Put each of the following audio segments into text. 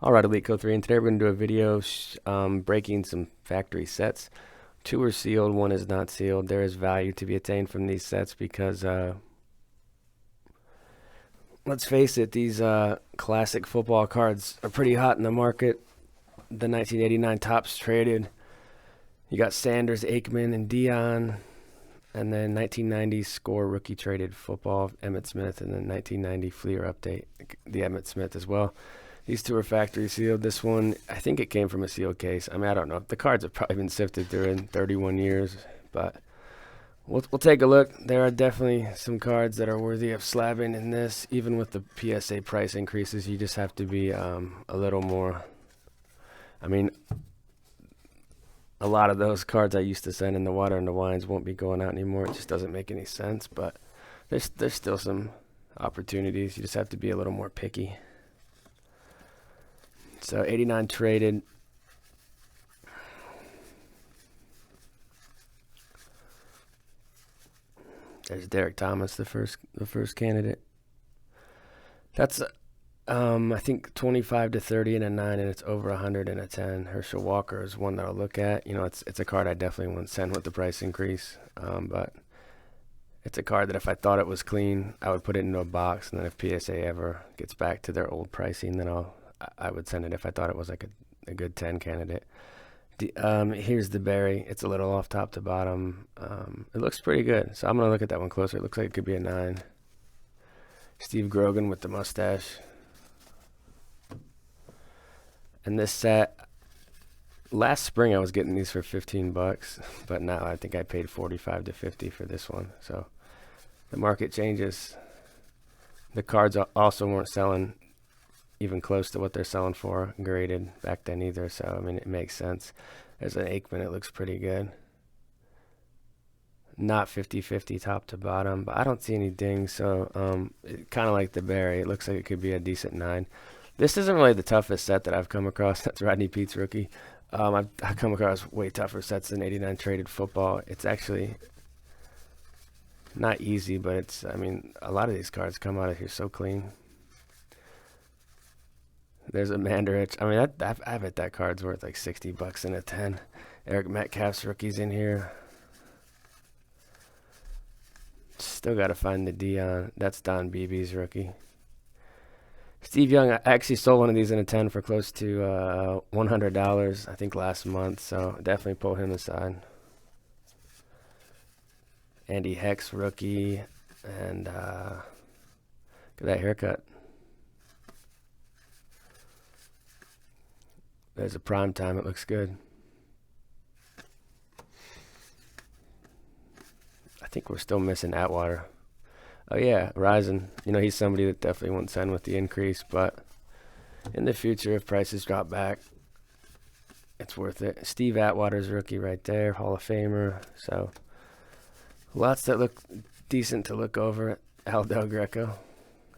Alright, Elite Code 3, and today we're going to do a video breaking some factory sets. Two are sealed, one is not sealed. There is value to be attained from these sets because, let's face it, these classic football cards are pretty hot in the market. The 1989 Topps traded. You got Sanders, Aikman, and Dion. And then 1990 Score rookie traded football, Emmitt Smith, and then 1990 Fleer update, the Emmitt Smith as well. These two are factory sealed. This one, I think it came from a sealed case. I mean, I don't know. The cards have probably been sifted through in 31 years, but we'll take a look. There are definitely some cards that are worthy of slabbing in this. Even with the PSA price increases, you just have to be a little more. I mean, a lot of those cards I used to send in the water and the wines won't be going out anymore. It just doesn't make any sense, but there's still some opportunities. You just have to be a little more picky. So 89 traded. There's Derek Thomas, the first candidate. That's I think 25 to 30 and a 9, and it's over 100 and a 10. Herschel Walker is one that I'll look at. You know, it's a card I definitely wouldn't send with the price increase, but it's a card that if I thought it was clean, I would put it into a box, and then if PSA ever gets back to their old pricing, then I would send it if I thought it was like a good 10 candidate. Here's the Berry. It's a little off top to bottom. It looks pretty good, so I'm going to look at that one closer. It looks like it could be a 9. Steve Grogan with the mustache. And this set, last spring I was getting these for 15 bucks, but now I think I paid 45 to 50 for this one. So the market changes. The cards also weren't selling even close to what they're selling for graded back then either, so I mean it makes sense. There's an Aikman, it looks pretty good. Not 50-50 top to bottom, but I don't see any dings, so kind of like the Berry, it looks like it could be a decent 9. This isn't really the toughest set that I've come across. That's Rodney Pete's rookie. I've come across way tougher sets than 89 traded football. It's actually not easy, but it's, I mean, a lot of these cards come out of here so clean. There's a Mandarich. I mean, I bet that card's worth like 60 bucks in a 10. Eric Metcalf's rookie's in here. Still got to find the Dion. That's Don Beebe's rookie. Steve Young, I actually sold one of these in a 10 for close to $100, I think, last month. So definitely pull him aside. Andy Hex rookie. And look at that haircut. There's a prime time. It looks good. I think we're still missing Atwater. Oh yeah, Ryzen. You know, he's somebody that definitely won't send with the increase, but in the future, if prices drop back, it's worth it. Steve Atwater's rookie right there, Hall of Famer. So lots that look decent to look over. Al Del Greco.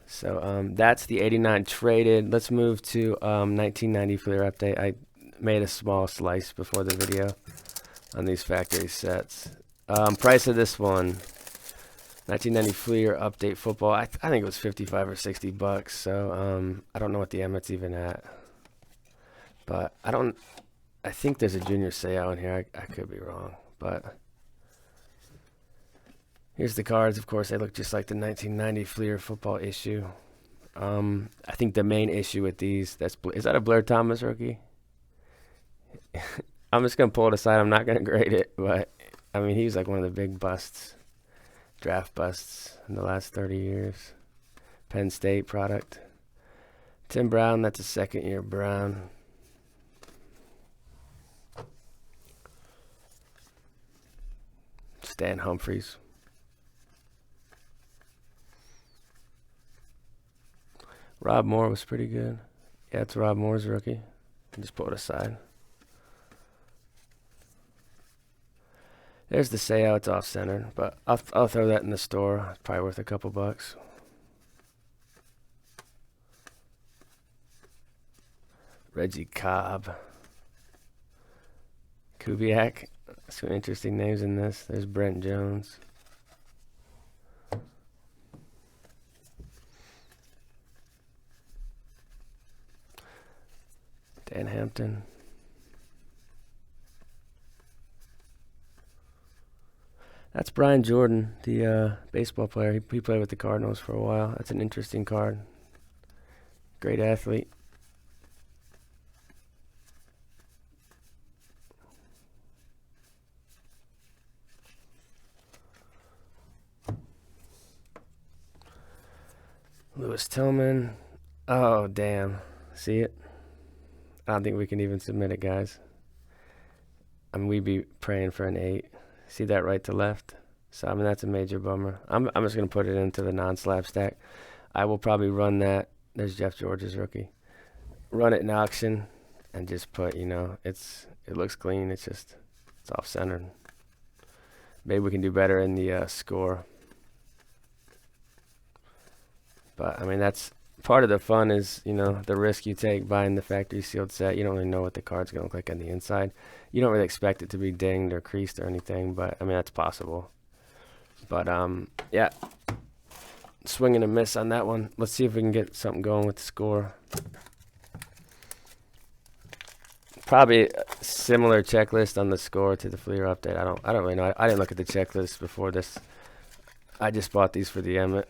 So that's the 89 traded. Let's move to 1990 Fleer update. I made a small slice before the video on these factory sets. Price of this one, 1990 Fleer update football. I think it was 55 or 60 bucks. So I don't know what the Emmitt's even at, but I think there's a junior Seau in here. I could be wrong, but here's the cards. Of course, they look just like the 1990 Fleer football issue. I think the main issue with these, is that a Blair Thomas rookie? I'm just going to pull it aside. I'm not going to grade it, but I mean, he was like one of the big busts, draft busts in the last 30 years. Penn State product. Tim Brown, that's a second-year Brown. Stan Humphries. Rob Moore was pretty good. Yeah, it's Rob Moore's rookie. Just pull it aside. There's the Seau. It's off-centered, but I'll throw that in the store. It's probably worth a couple bucks. Reggie Cobb. Kubiak. Some interesting names in this. There's Brent Jones. Dan Hampton. That's Brian Jordan, the baseball player. He played with the Cardinals for a while. That's an interesting card. Great athlete. Lewis Tillman. Oh, damn. See it? I don't think we can even submit it, guys. I mean, we'd be praying for an 8. See that right to left? So, I mean, that's a major bummer. I'm just going to put it into the non-slab stack. I will probably run that. There's Jeff George's rookie. Run it in auction and just put, it looks clean. It's off-centered. Maybe we can do better in the score. But, I mean, that's part of the fun is, the risk you take buying the factory sealed set. You don't really know what the card's going to look like on the inside. You don't really expect it to be dinged or creased or anything, but, I mean, that's possible. But, yeah, swing and a miss on that one. Let's see if we can get something going with the score. Probably a similar checklist on the score to the Fleer update. I don't really know. I didn't look at the checklist before this. I just bought these for the Emmett.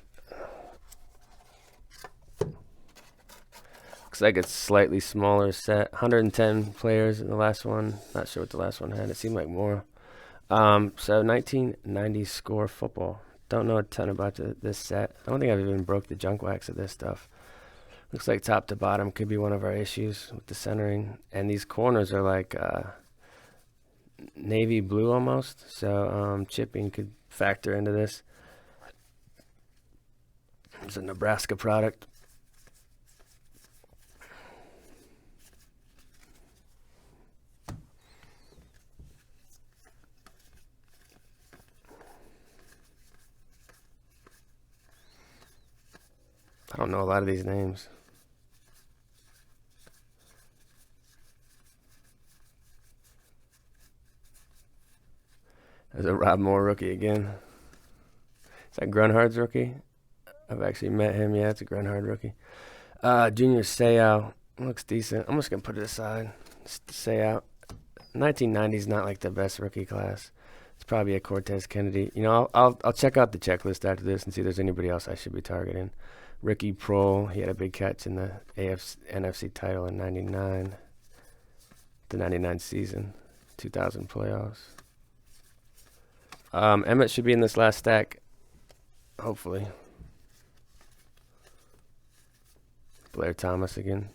Looks like it's slightly smaller set. 110 players in the last one. Not sure what the last one had. It seemed like more. So 1990s score football. Don't know a ton about this set. I don't think I've even broke the junk wax of this stuff. Looks like top to bottom could be one of our issues with the centering. And these corners are like navy blue almost. So chipping could factor into this. It's a Nebraska product. I don't know a lot of these names. There's a Rob Moore rookie again. Is that Grunhard's rookie? I've actually met him. Yeah, it's a Grunhard rookie. Junior Seau looks decent. I'm just gonna put it aside. Seau. 1990 is not like the best rookie class. It's probably a Cortez Kennedy. I'll check out the checklist after this and see if there's anybody else I should be targeting. Ricky Prohl, he had a big catch in the NFC title in 99. The 99 season, 2000 playoffs. Emmett should be in this last stack, hopefully. Blair Thomas again.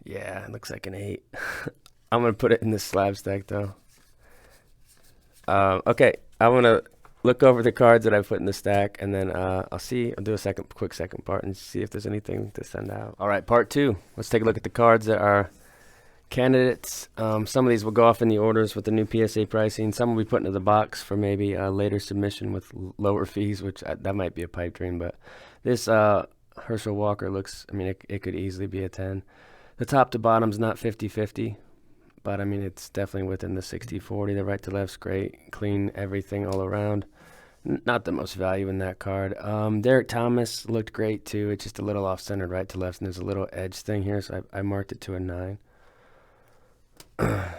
Yeah, it looks like an 8. I'm going to put it in the slab stack, though. Okay, I want to look over the cards that I put in the stack, and then I'll do a quick second part and see if there's anything to send out. All right, part 2. Let's take a look at the cards that are candidates. Some of these will go off in the orders with the new PSA pricing. Some will be put into the box for maybe a later submission with lower fees, which that might be a pipe dream. But this Herschel Walker looks, it could easily be a 10. The top to bottom's not 50-50, but it's definitely within the 60-40. The right to left's great, clean everything all around. Not the most value in that card. Derek Thomas looked great too. It's just a little off-centered right to left, and there's a little edge thing here, so I marked it to a 9.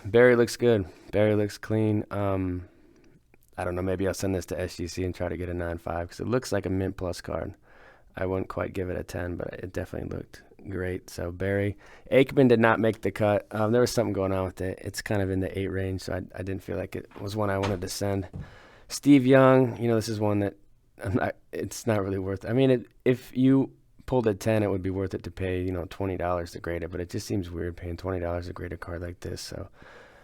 Barry looks good. Barry looks clean. I don't know, maybe I'll send this to SGC and try to get a 9.5 because it looks like a mint plus card. I wouldn't quite give it a 10, but it definitely looked great. So Barry. Aikman did not make the cut. There was something going on with it. It's kind of in the 8 range, so I didn't feel like it was one I wanted to send. Steve Young, this is one that it's not really worth it. If you pulled a 10, it would be worth it to pay, $20 to grade it, but it just seems weird paying $20 to grade a card like this. So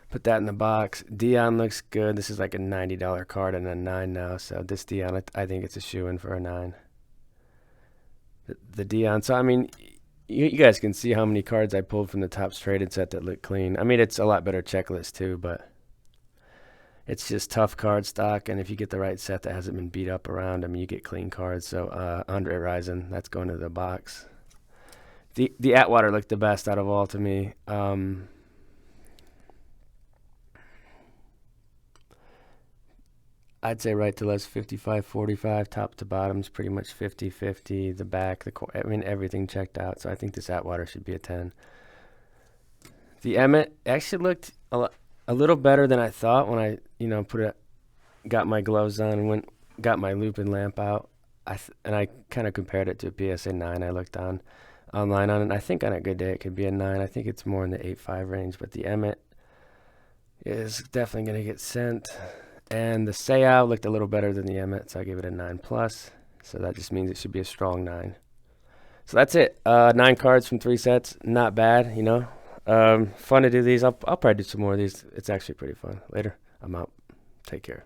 put that in the box. Dion looks good. This is like a $90 card and a 9 now. So this Dion, I think it's a shoe-in for a 9. The Dion. So, you guys can see how many cards I pulled from the Topps Traded set that look clean. It's a lot better checklist too, but it's just tough card stock. And if you get the right set that hasn't been beat up around, you get clean cards. So Andre Rison, that's going to the box. The Atwater looked the best out of all to me. I'd say right to left 55-45, top to bottom's pretty much 50-50. The back, I mean, everything checked out. So I think this Atwater should be a 10. The Emmett actually looked a little better than I thought when I, got my gloves on and got my loop and lamp out. And I kind of compared it to a PSA 9 I looked online on it. I think on a good day it could be a 9. I think it's more in the 8.5 range, but the Emmett is definitely going to get sent. And the Seau looked a little better than the Emmett, so I gave it a 9+. So that just means it should be a strong 9. So that's it. 9 cards from 3 sets. Not bad, Fun to do these. I'll probably do some more of these. It's actually pretty fun. Later. I'm out. Take care.